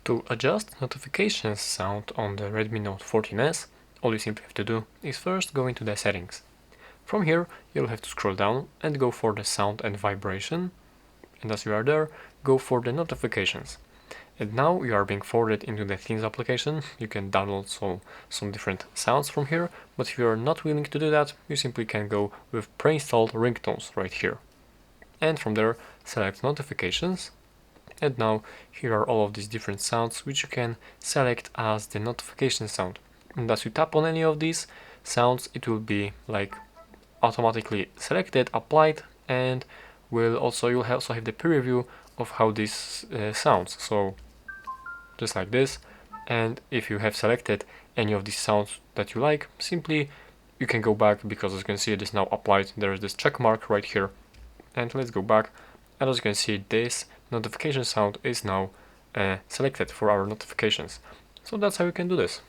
To adjust notifications sound on the Redmi Note 14S, all you simply have to do is first go into the settings. From here, you'll have to scroll down and go for the sound and vibration, and as you are there, go for the notifications. And now you are being forwarded into the Themes application. You can download some different sounds from here, but if you are not willing to do that, you simply can go with pre-installed ringtones right here. And from there, select notifications. And now here are all of these different sounds which you can select as the notification sound. And as you tap on any of these sounds, it will be like automatically selected, applied, and you'll also have the preview of how this sounds. So just like this. And if you have selected any of these sounds that you like, simply you can go back, because as you can see it is now applied. There is this check mark right here, and let's go back, and as you can see this notification sound is now selected for our notifications. So that's how you can do this.